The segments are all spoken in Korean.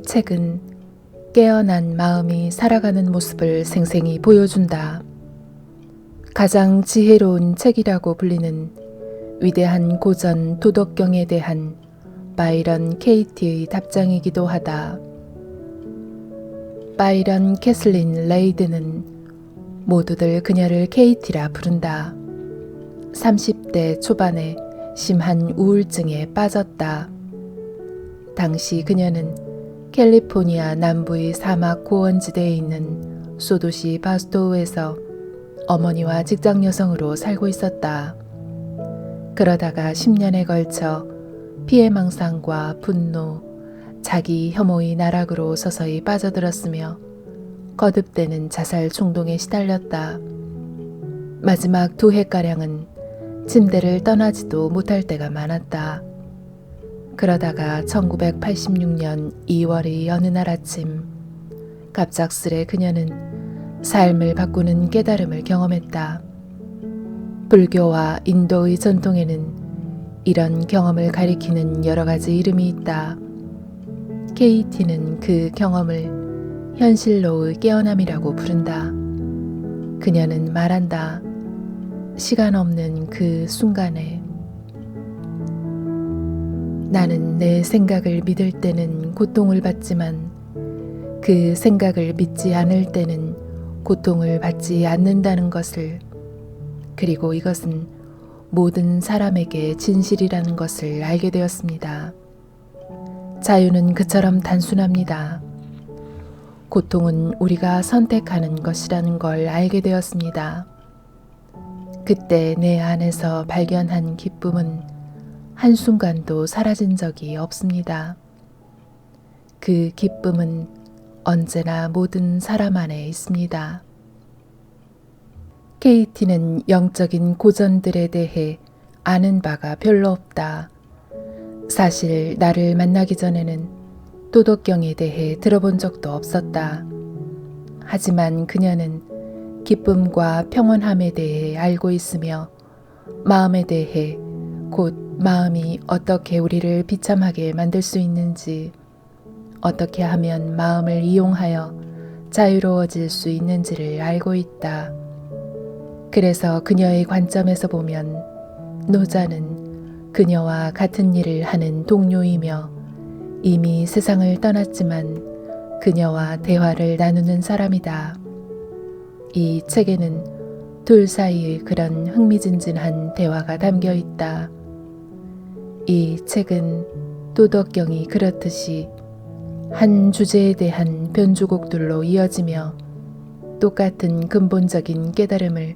책은 깨어난 마음이 살아가는 모습을 생생히 보여준다. 가장 지혜로운 책이라고 불리는 위대한 고전 도덕경에 대한 바이런 케이티의 답장이기도 하다. 바이런 캐슬린 레이드는 모두들 그녀를 케이티라 부른다. 30대 초반에 심한 우울증에 빠졌다. 당시 그녀는 캘리포니아 남부의 사막 고원지대에 있는 소도시 바스토우에서 어머니와 직장 여성으로 살고 있었다. 그러다가 10년에 걸쳐 피해망상과 분노, 자기 혐오의 나락으로 서서히 빠져들었으며 거듭되는 자살衝동에 시달렸다. 마지막 2해가량은 침대를 떠나지도 못할 때가 많았다. 그러다가 1986년 2월의 어느 날 아침, 갑작스레 그녀는 삶을 바꾸는 깨달음을 경험했다. 불교와 인도의 전통에는 이런 경험을 가리키는 여러 가지 이름이 있다. 케이티는 그 경험을 현실로의 깨어남이라고 부른다. 그녀는 말한다. 시간 없는 그 순간에 나는 내 생각을 믿을 때는 고통을 받지만 그 생각을 믿지 않을 때는 고통을 받지 않는다는 것을, 그리고 이것은 모든 사람에게 진실이라는 것을 알게 되었습니다. 자유는 그처럼 단순합니다. 고통은 우리가 선택하는 것이라는 걸 알게 되었습니다. 그때 내 안에서 발견한 기쁨은 한순간도 사라진 적이 없습니다. 그 기쁨은 언제나 모든 사람 안에 있습니다. 케이티는 영적인 고전들에 대해 아는 바가 별로 없다. 사실 나를 만나기 전에는 도덕경에 대해 들어본 적도 없었다. 하지만 그녀는 기쁨과 평온함에 대해 알고 있으며 마음에 대해, 곧 마음이 어떻게 우리를 비참하게 만들 수 있는지, 어떻게 하면 마음을 이용하여 자유로워질 수 있는지를 알고 있다. 그래서 그녀의 관점에서 보면 노자는 그녀와 같은 일을 하는 동료이며 이미 세상을 떠났지만 그녀와 대화를 나누는 사람이다. 이 책에는 둘 사이의 그런 흥미진진한 대화가 담겨 있다. 이 책은 도덕경이 그렇듯이 한 주제에 대한 변주곡들로 이어지며 똑같은 근본적인 깨달음을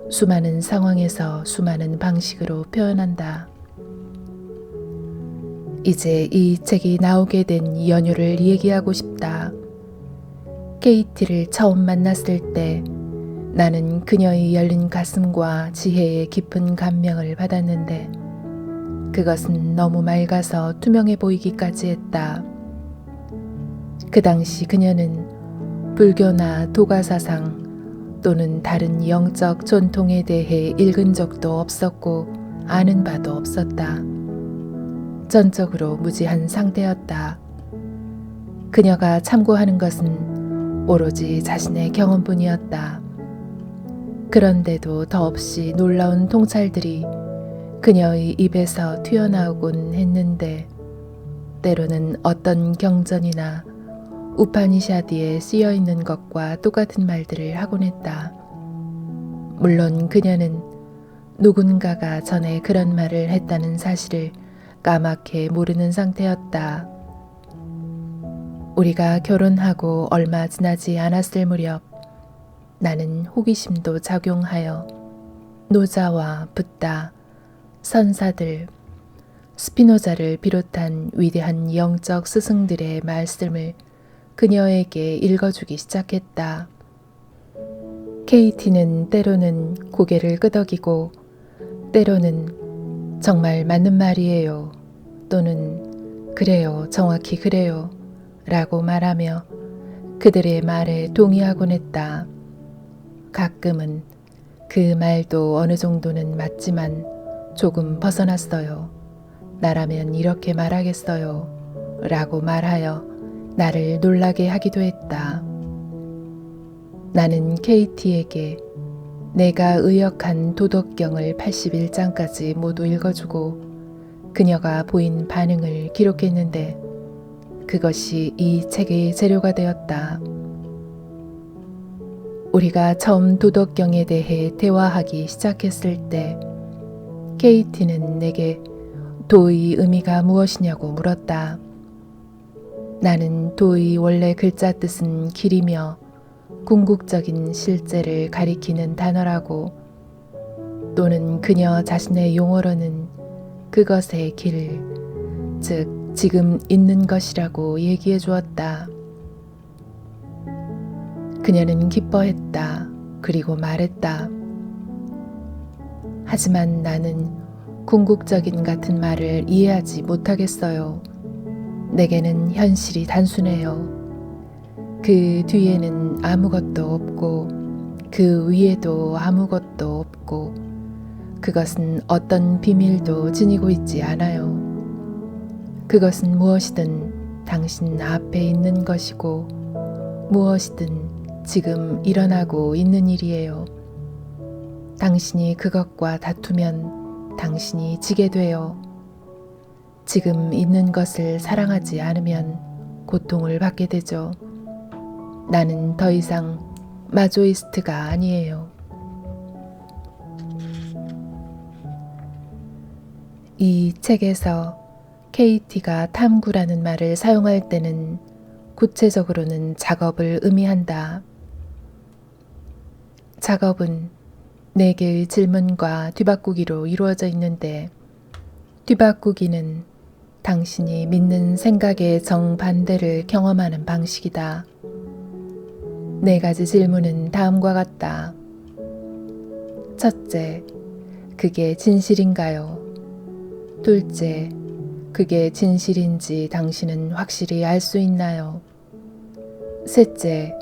수많은 상황에서 수많은 방식으로 표현한다. 이제 이 책이 나오게 된 연유를 얘기하고 싶다. 케이티를 처음 만났을 때 나는 그녀의 열린 가슴과 지혜의 깊은 감명을 받았는데 그것은 너무 맑아서 투명해 보이기까지 했다. 그 당시 그녀는 불교나 도가사상 또는 다른 영적 전통에 대해 읽은 적도 없었고 아는 바도 없었다. 전적으로 무지한 상태였다. 그녀가 참고하는 것은 오로지 자신의 경험뿐이었다. 그런데도 더없이 놀라운 통찰들이 그녀의 입에서 튀어나오곤 했는데 때로는 어떤 경전이나 우파니샤드에 쓰여있는 것과 똑같은 말들을 하곤 했다. 물론 그녀는 누군가가 전에 그런 말을 했다는 사실을 까맣게 모르는 상태였다. 우리가 결혼하고 얼마 지나지 않았을 무렵 나는 호기심도 작용하여 노자와 붓다, 선사들, 스피노자를 비롯한 위대한 영적 스승들의 말씀을 그녀에게 읽어주기 시작했다. 케이티는 때로는 고개를 끄덕이고 때로는 정말 맞는 말이에요 또는 그래요, 정확히 그래요 라고 말하며 그들의 말에 동의하곤 했다. 가끔은 그 말도 어느 정도는 맞지만 조금 벗어났어요. 나라면 이렇게 말하겠어요 라고 말하여 나를 놀라게 하기도 했다. 나는 KT에게 내가 의역한 도덕경을 81장까지 모두 읽어주고 그녀가 보인 반응을 기록했는데 그것이 이 책의 재료가 되었다. 우리가 처음 도덕경에 대해 대화하기 시작했을 때 KT는 내게 도의 의미가 무엇이냐고 물었다. 나는 도의 원래 글자 뜻은 길이며 궁극적인 실제를 가리키는 단어라고 또는 그녀 자신의 용어로는 그것의 길, 즉 지금 있는 것이라고 얘기해 주었다. 그녀는 기뻐했다. 그리고 말했다. 하지만 나는 궁극적인 같은 말을 이해하지 못하겠어요. 내게는 현실이 단순해요. 그 뒤에는 아무것도 없고 그 위에도 아무것도 없고 그것은 어떤 비밀도 지니고 있지 않아요. 그것은 무엇이든 당신 앞에 있는 것이고 무엇이든 지금 일어나고 있는 일이에요. 당신이 그것과 다투면 당신이 지게 돼요. 지금 있는 것을 사랑하지 않으면 고통을 받게 되죠. 나는 더 이상 마조이스트가 아니에요. 이 책에서 KT가 탐구라는 말을 사용할 때는 구체적으로는 작업을 의미한다. 작업은 4개의 질문과 뒤바꾸기로 이루어져 있는데 뒤바꾸기는 당신이 믿는 생각의 정반대를 경험하는 방식이다. 4가지 질문은 다음과 같다. 첫째, 그게 진실인가요? 둘째, 그게 진실인지 당신은 확실히 알 수 있나요? 셋째,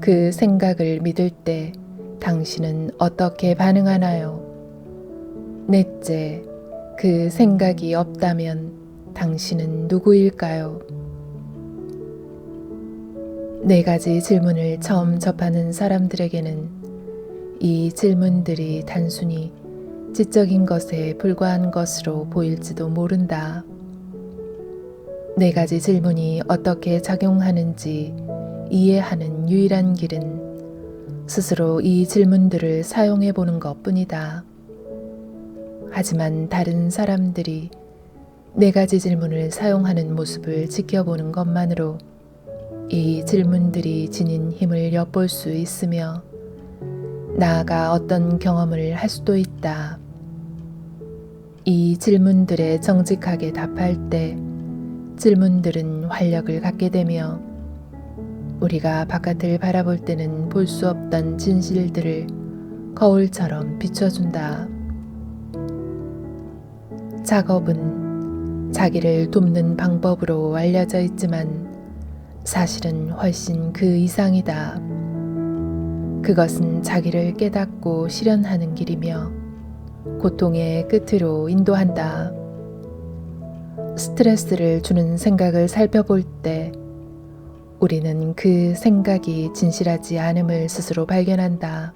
그 생각을 믿을 때 당신은 어떻게 반응하나요? 넷째, 그 생각이 없다면 당신은 누구일까요? 4가지 질문을 처음 접하는 사람들에게는 이 질문들이 단순히 지적인 것에 불과한 것으로 보일지도 모른다. 4가지 질문이 어떻게 작용하는지 이해하는 유일한 길은 스스로 이 질문들을 사용해 보는 것 뿐이다. 하지만 다른 사람들이 4가지 질문을 사용하는 모습을 지켜보는 것만으로 이 질문들이 지닌 힘을 엿볼 수 있으며 나아가 어떤 경험을 할 수도 있다. 이 질문들에 정직하게 답할 때 질문들은 활력을 갖게 되며 우리가 바깥을 바라볼 때는 볼 수 없던 진실들을 거울처럼 비춰준다. 작업은 자기를 돕는 방법으로 알려져 있지만 사실은 훨씬 그 이상이다. 그것은 자기를 깨닫고 실현하는 길이며 고통의 끝으로 인도한다. 스트레스를 주는 생각을 살펴볼 때 우리는 그 생각이 진실하지 않음을 스스로 발견한다.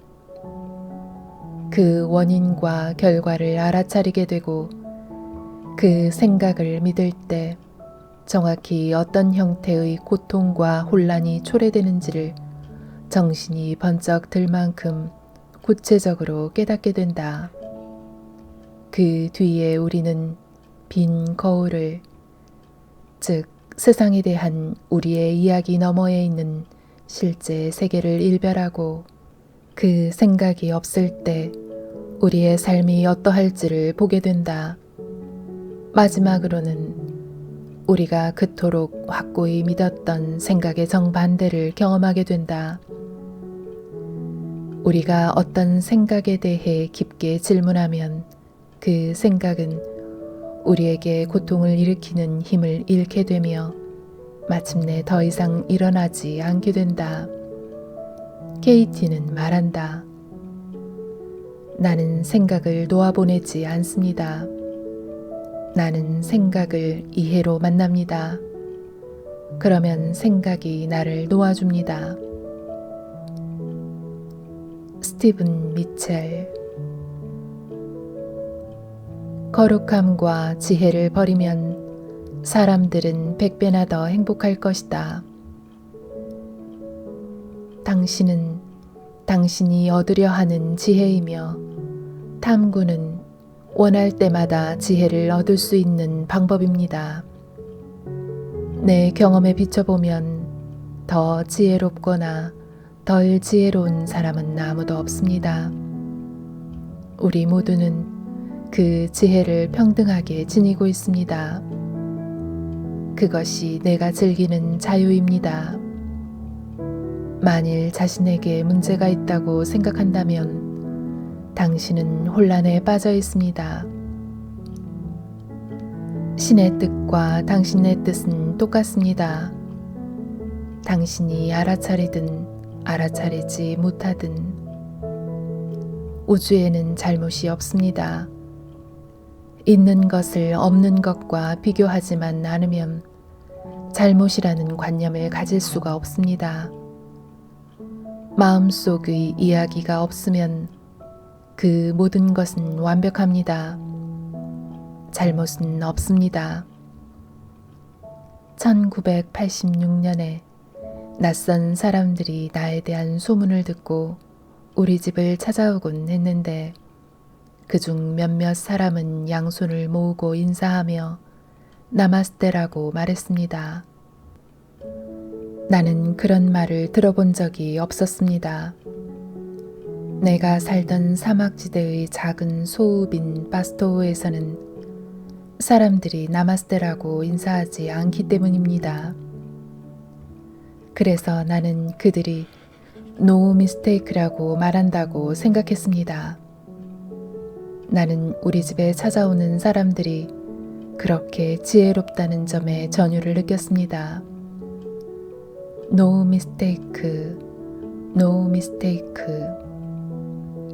그 원인과 결과를 알아차리게 되고 그 생각을 믿을 때 정확히 어떤 형태의 고통과 혼란이 초래되는지를 정신이 번쩍 들 만큼 구체적으로 깨닫게 된다. 그 뒤에 우리는 빈 거울을, 즉 세상에 대한 우리의 이야기 너머에 있는 실제 세계를 일별하고 그 생각이 없을 때 우리의 삶이 어떠할지를 보게 된다. 마지막으로는 우리가 그토록 확고히 믿었던 생각의 정반대를 경험하게 된다. 우리가 어떤 생각에 대해 깊게 질문하면 그 생각은 우리에게 고통을 일으키는 힘을 잃게 되며 마침내 더 이상 일어나지 않게 된다. KT는 말한다. 나는 생각을 놓아보내지 않습니다. 나는 생각을 이해로 만납니다. 그러면 생각이 나를 놓아줍니다. 스티븐 미첼. 거룩함과 지혜를 버리면 사람들은 100배나 더 행복할 것이다. 당신은 당신이 얻으려 하는 지혜이며 탐구는 원할 때마다 지혜를 얻을 수 있는 방법입니다. 내 경험에 비춰보면 더 지혜롭거나 덜 지혜로운 사람은 아무도 없습니다. 우리 모두는 그 지혜를 평등하게 지니고 있습니다. 그것이 내가 즐기는 자유입니다. 만일 자신에게 문제가 있다고 생각한다면 당신은 혼란에 빠져 있습니다. 신의 뜻과 당신의 뜻은 똑같습니다. 당신이 알아차리든 알아차리지 못하든 우주에는 잘못이 없습니다. 있는 것을 없는 것과 비교하지만 않으면 잘못이라는 관념을 가질 수가 없습니다. 마음속의 이야기가 없으면 그 모든 것은 완벽합니다. 잘못은 없습니다. 1986년에 낯선 사람들이 나에 대한 소문을 듣고 우리 집을 찾아오곤 했는데 그중 몇몇 사람은 양손을 모으고 인사하며 나마스테라고 말했습니다. 나는 그런 말을 들어본 적이 없었습니다. 내가 살던 사막지대의 작은 소읍인 바스토우에서는 사람들이 나마스테라고 인사하지 않기 때문입니다. 그래서 나는 그들이 No mistake라고 말한다고 생각했습니다. 나는 우리 집에 찾아오는 사람들이 그렇게 지혜롭다는 점에 전율을 느꼈습니다. No mistake, no mistake.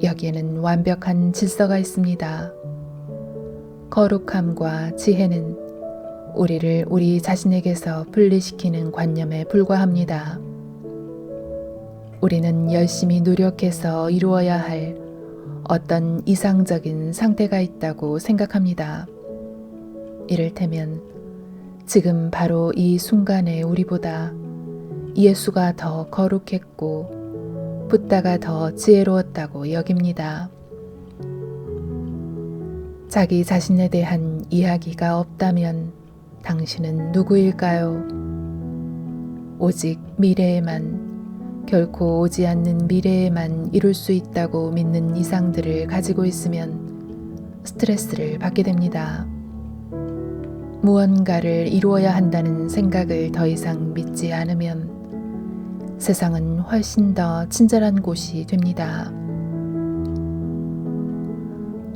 여기에는 완벽한 질서가 있습니다. 거룩함과 지혜는 우리를 우리 자신에게서 분리시키는 관념에 불과합니다. 우리는 열심히 노력해서 이루어야 할 어떤 이상적인 상태가 있다고 생각합니다. 이를테면 지금 바로 이 순간에 우리보다 예수가 더 거룩했고 붓다가 더 지혜로웠다고 여깁니다. 자기 자신에 대한 이야기가 없다면 당신은 누구일까요? 오직 미래에만, 결코 오지 않는 미래에만 이룰 수 있다고 믿는 이상들을 가지고 있으면 스트레스를 받게 됩니다. 무언가를 이루어야 한다는 생각을 더 이상 믿지 않으면 세상은 훨씬 더 친절한 곳이 됩니다.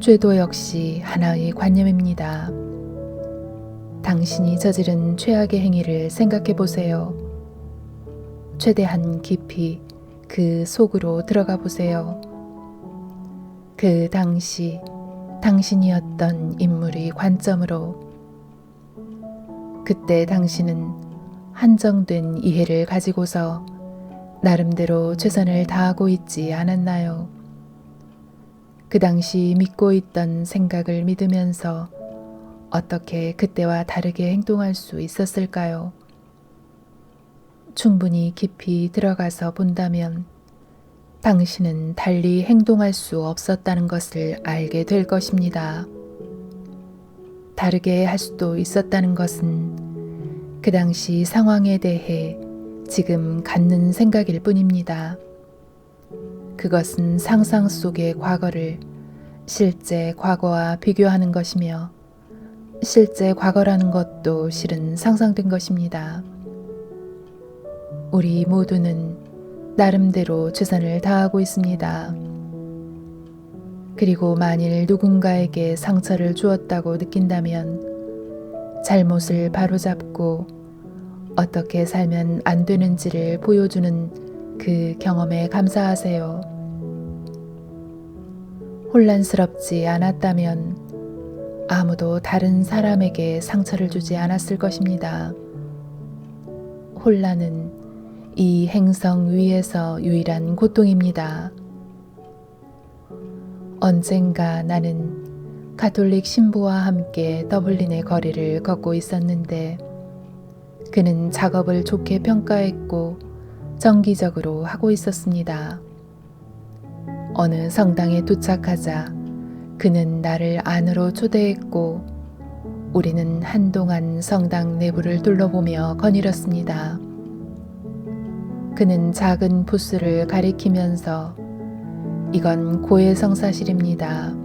죄도 역시 하나의 관념입니다. 당신이 저지른 최악의 행위를 생각해 보세요. 최대한 깊이 그 속으로 들어가 보세요. 그 당시 당신이었던 인물의 관점으로. 그때 당신은 한정된 이해를 가지고서 나름대로 최선을 다하고 있지 않았나요? 그 당시 믿고 있던 생각을 믿으면서 어떻게 그때와 다르게 행동할 수 있었을까요? 충분히 깊이 들어가서 본다면 당신은 달리 행동할 수 없었다는 것을 알게 될 것입니다. 다르게 할 수도 있었다는 것은 그 당시 상황에 대해 지금 갖는 생각일 뿐입니다. 그것은 상상 속의 과거를 실제 과거와 비교하는 것이며 실제 과거라는 것도 실은 상상된 것입니다. 우리 모두는 나름대로 최선을 다하고 있습니다. 그리고 만일 누군가에게 상처를 주었다고 느낀다면 잘못을 바로잡고 어떻게 살면 안 되는지를 보여주는 그 경험에 감사하세요. 혼란스럽지 않았다면 아무도 다른 사람에게 상처를 주지 않았을 것입니다. 혼란은 이 행성 위에서 유일한 고통입니다. 언젠가 나는 가톨릭 신부와 함께 더블린의 거리를 걷고 있었는데 그는 작업을 좋게 평가했고 정기적으로 하고 있었습니다. 어느 성당에 도착하자 그는 나를 안으로 초대했고 우리는 한동안 성당 내부를 둘러보며 거닐었습니다. 그는 작은 부스를 가리키면서 이건 고해성사실입니다.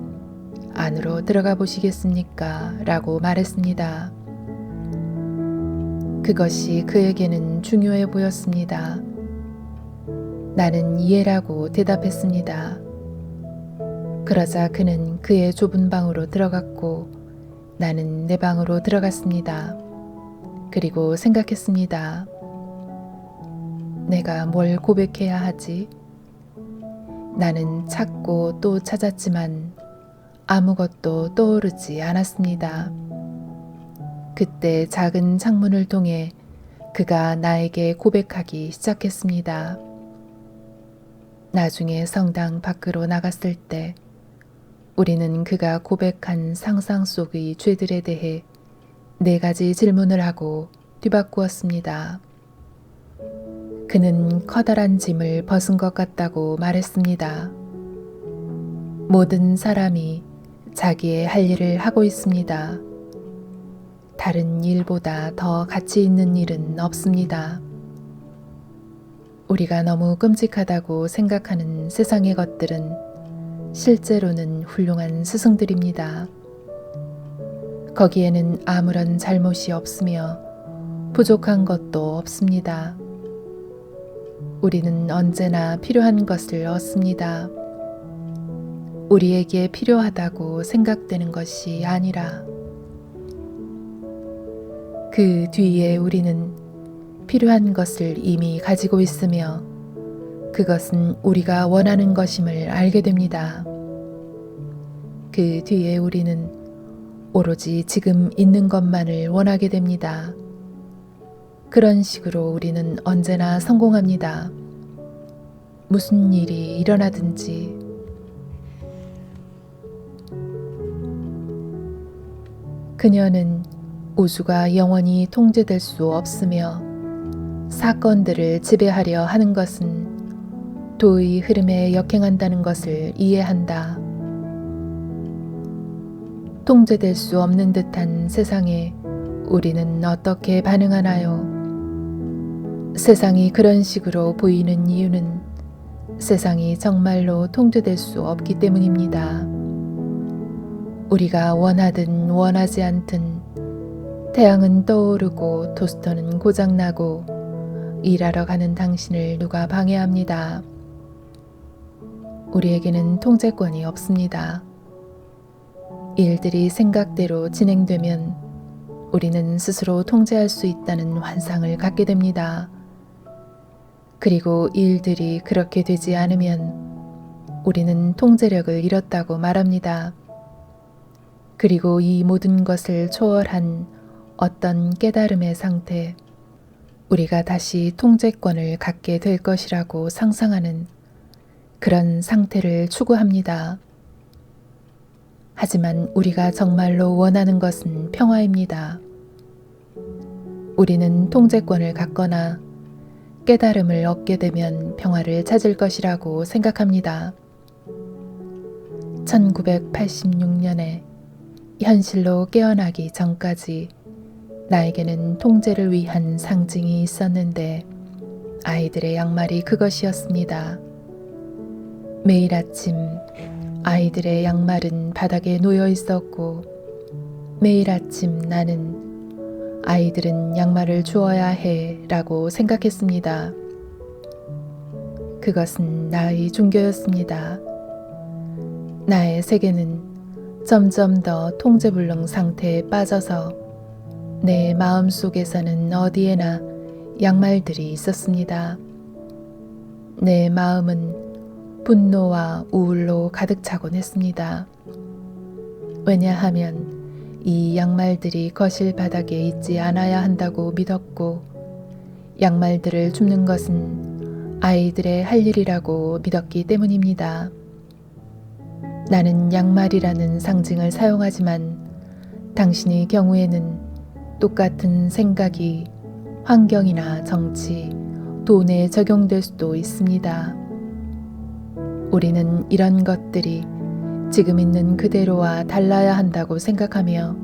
안으로 들어가 보시겠습니까? 라고 말했습니다. 그것이 그에게는 중요해 보였습니다. 나는 이해라고 대답했습니다. 그러자 그는 그의 좁은 방으로 들어갔고 나는 내 방으로 들어갔습니다. 그리고 생각했습니다. 내가 뭘 고백해야 하지? 나는 찾고 또 찾았지만 아무것도 떠오르지 않았습니다. 그때 작은 창문을 통해 그가 나에게 고백하기 시작했습니다. 나중에 성당 밖으로 나갔을 때 우리는 그가 고백한 상상 속의 죄들에 대해 4가지 질문을 하고 뒤바꾸었습니다. 그는 커다란 짐을 벗은 것 같다고 말했습니다. 모든 사람이 자기의 할 일을 하고 있습니다. 다른 일보다 더 가치 있는 일은 없습니다. 우리가 너무 끔찍하다고 생각하는 세상의 것들은 실제로는 훌륭한 스승들입니다. 거기에는 아무런 잘못이 없으며 부족한 것도 없습니다. 우리는 언제나 필요한 것을 얻습니다. 우리에게 필요하다고 생각되는 것이 아니라 그 뒤에 우리는 필요한 것을 이미 가지고 있으며 그것은 우리가 원하는 것임을 알게 됩니다. 그 뒤에 우리는 오로지 지금 있는 것만을 원하게 됩니다. 그런 식으로 우리는 언제나 성공합니다. 무슨 일이 일어나든지. 그녀는 우주가 영원히 통제될 수 없으며 사건들을 지배하려 하는 것은 도의 흐름에 역행한다는 것을 이해한다. 통제될 수 없는 듯한 세상에 우리는 어떻게 반응하나요? 세상이 그런 식으로 보이는 이유는 세상이 정말로 통제될 수 없기 때문입니다. 우리가 원하든 원하지 않든 태양은 떠오르고 토스터는 고장나고 일하러 가는 당신을 누가 방해합니다. 우리에게는 통제권이 없습니다. 일들이 생각대로 진행되면 우리는 스스로 통제할 수 있다는 환상을 갖게 됩니다. 그리고 일들이 그렇게 되지 않으면 우리는 통제력을 잃었다고 말합니다. 그리고 이 모든 것을 초월한 어떤 깨달음의 상태, 우리가 다시 통제권을 갖게 될 것이라고 상상하는 그런 상태를 추구합니다. 하지만 우리가 정말로 원하는 것은 평화입니다. 우리는 통제권을 갖거나 깨달음을 얻게 되면 평화를 찾을 것이라고 생각합니다. 1986년에 현실로 깨어나기 전까지 나에게는 통제를 위한 상징이 있었는데 아이들의 양말이 그것이었습니다. 매일 아침 아이들의 양말은 바닥에 놓여 있었고 매일 아침 나는 아이들은 양말을 주어야 해 라고 생각했습니다. 그것은 나의 종교였습니다. 나의 세계는 점점 더 통제불능 상태에 빠져서 내 마음 속에서는 어디에나 양말들이 있었습니다. 내 마음은 분노와 우울로 가득 차곤 했습니다. 왜냐하면 이 양말들이 거실 바닥에 있지 않아야 한다고 믿었고 양말들을 줍는 것은 아이들의 할 일이라고 믿었기 때문입니다. 나는 양말이라는 상징을 사용하지만 당신의 경우에는 똑같은 생각이 환경이나 정치, 돈에 적용될 수도 있습니다. 우리는 이런 것들이 지금 있는 그대로와 달라야 한다고 생각하며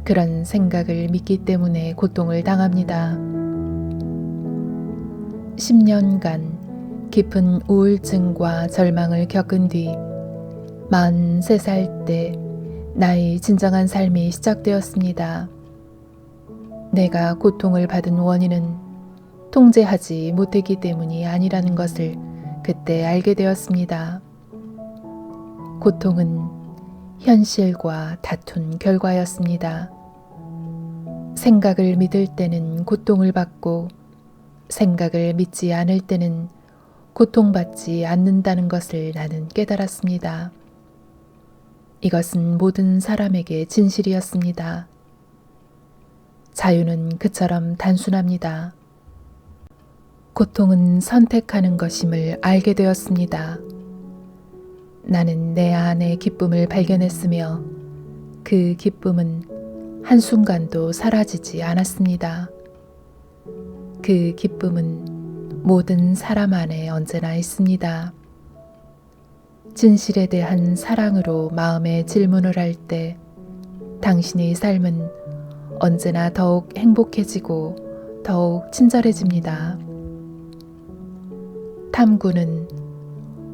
그런 생각을 믿기 때문에 고통을 당합니다. 10년간 깊은 우울증과 절망을 겪은 뒤 43살 때 나의 진정한 삶이 시작되었습니다. 내가 고통을 받은 원인은 통제하지 못했기 때문이 아니라는 것을 그때 알게 되었습니다. 고통은 현실과 다툰 결과였습니다. 생각을 믿을 때는 고통을 받고 생각을 믿지 않을 때는 고통받지 않는다는 것을 나는 깨달았습니다. 이것은 모든 사람에게 진실이었습니다. 자유는 그처럼 단순합니다. 고통은 선택하는 것임을 알게 되었습니다. 나는 내 안의 기쁨을 발견했으며 그 기쁨은 한순간도 사라지지 않았습니다. 그 기쁨은 모든 사람 안에 언제나 있습니다. 진실에 대한 사랑으로 마음의 질문을 할 때 당신의 삶은 언제나 더욱 행복해지고 더욱 친절해집니다. 탐구는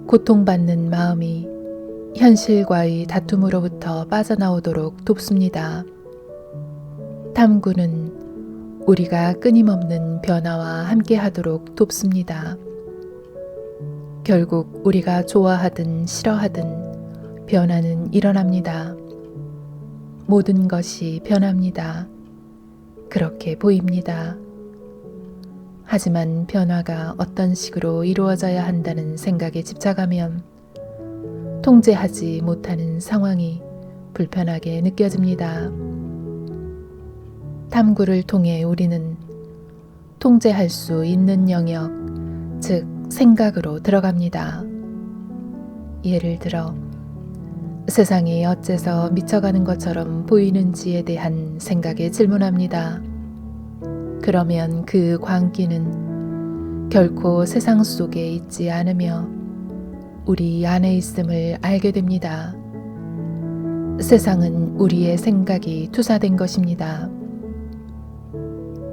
고통받는 마음이 현실과의 다툼으로부터 빠져나오도록 돕습니다. 탐구는 우리가 끊임없는 변화와 함께하도록 돕습니다. 결국 우리가 좋아하든 싫어하든 변화는 일어납니다. 모든 것이 변합니다. 그렇게 보입니다. 하지만 변화가 어떤 식으로 이루어져야 한다는 생각에 집착하면 통제하지 못하는 상황이 불편하게 느껴집니다. 탐구를 통해 우리는 통제할 수 있는 영역, 즉 생각으로 들어갑니다. 예를 들어 세상이 어째서 미쳐가는 것처럼 보이는지에 대한 생각에 질문합니다. 그러면 그 광기는 결코 세상 속에 있지 않으며 우리 안에 있음을 알게 됩니다. 세상은 우리의 생각이 투사된 것입니다.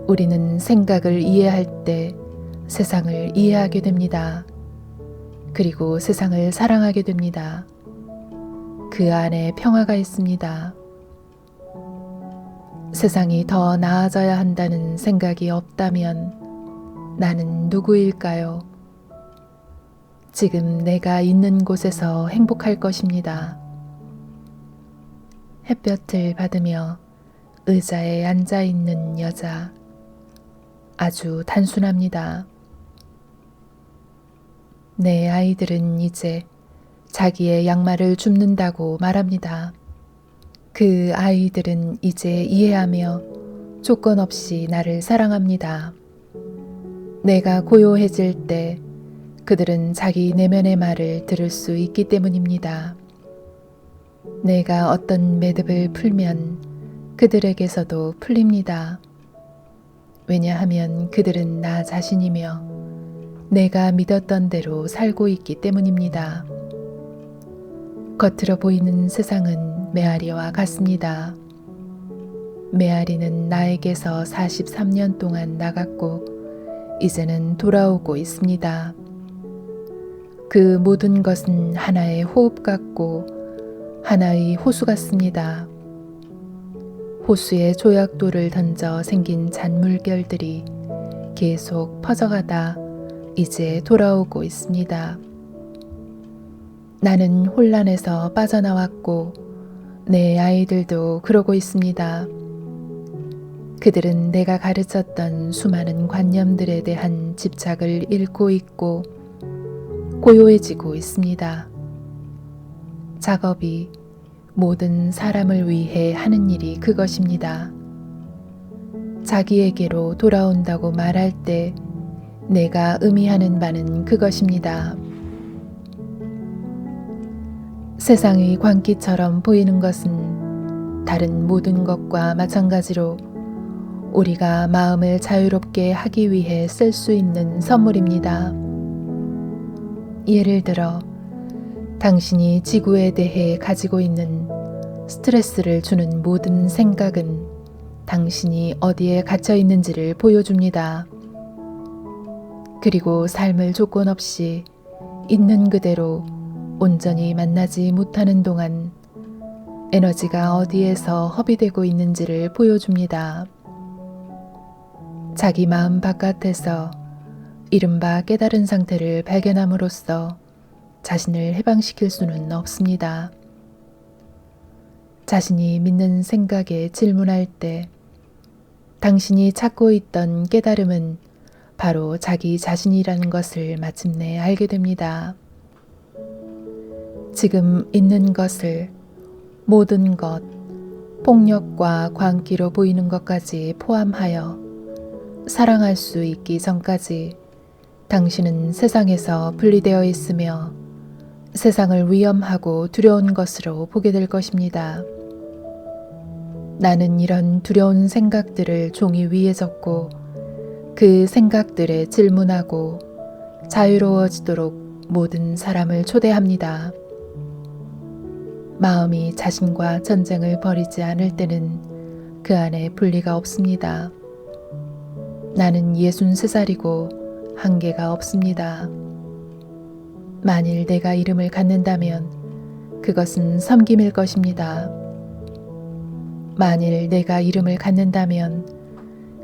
우리는 생각을 이해할 때 세상을 이해하게 됩니다. 그리고 세상을 사랑하게 됩니다. 그 안에 평화가 있습니다. 세상이 더 나아져야 한다는 생각이 없다면 나는 누구일까요? 지금 내가 있는 곳에서 행복할 것입니다. 햇볕을 받으며 의자에 앉아 있는 여자. 아주 단순합니다. 내 아이들은 이제 자기의 양말을 줍는다고 말합니다. 그 아이들은 이제 이해하며 조건 없이 나를 사랑합니다. 내가 고요해질 때 그들은 자기 내면의 말을 들을 수 있기 때문입니다. 내가 어떤 매듭을 풀면 그들에게서도 풀립니다. 왜냐하면 그들은 나 자신이며 내가 믿었던 대로 살고 있기 때문입니다. 겉으로 보이는 세상은 메아리와 같습니다. 메아리는 나에게서 43년 동안 나갔고 이제는 돌아오고 있습니다. 그 모든 것은 하나의 호흡 같고 하나의 호수 같습니다. 호수에 조약돌을 던져 생긴 잔물결들이 계속 퍼져가다 이제 돌아오고 있습니다. 나는 혼란에서 빠져나왔고 내 아이들도 그러고 있습니다. 그들은 내가 가르쳤던 수많은 관념들에 대한 집착을 잃고 있고 고요해지고 있습니다. 작업이 모든 사람을 위해 하는 일이 그것입니다. 자기에게로 돌아온다고 말할 때 내가 의미하는 바는 그것입니다. 세상의 광기처럼 보이는 것은 다른 모든 것과 마찬가지로 우리가 마음을 자유롭게 하기 위해 쓸 수 있는 선물입니다. 예를 들어 당신이 지구에 대해 가지고 있는 스트레스를 주는 모든 생각은 당신이 어디에 갇혀 있는지를 보여줍니다. 그리고 삶을 조건 없이 있는 그대로 온전히 만나지 못하는 동안 에너지가 어디에서 허비되고 있는지를 보여줍니다. 자기 마음 바깥에서 이른바 깨달은 상태를 발견함으로써 자신을 해방시킬 수는 없습니다. 자신이 믿는 생각에 질문할 때 당신이 찾고 있던 깨달음은 바로 자기 자신이라는 것을 마침내 알게 됩니다. 지금 있는 것을 모든 것, 폭력과 광기로 보이는 것까지 포함하여 사랑할 수 있기 전까지 당신은 세상에서 분리되어 있으며 세상을 위험하고 두려운 것으로 보게 될 것입니다. 나는 이런 두려운 생각들을 종이 위에 적고 그 생각들에 질문하고 자유로워지도록 모든 사람을 초대합니다. 마음이 자신과 전쟁을 벌이지 않을 때는 그 안에 분리가 없습니다. 나는 63살이고 한계가 없습니다. 만일 내가 이름을 갖는다면 그것은 섬김일 것입니다. 만일 내가 이름을 갖는다면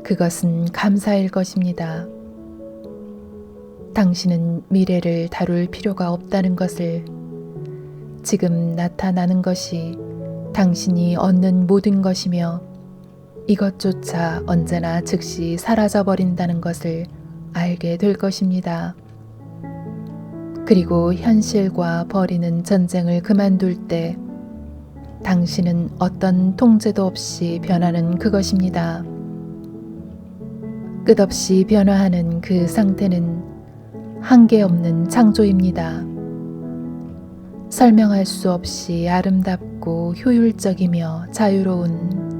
그것은 감사일 것입니다. 당신은 미래를 다룰 필요가 없다는 것을, 지금 나타나는 것이 당신이 얻는 모든 것이며 이것조차 언제나 즉시 사라져버린다는 것을 알게 될 것입니다. 그리고 현실과 벌이는 전쟁을 그만둘 때 당신은 어떤 통제도 없이 변하는 그것입니다. 끝없이 변화하는 그 상태는 한계 없는 창조입니다. 설명할 수 없이 아름답고 효율적이며 자유로운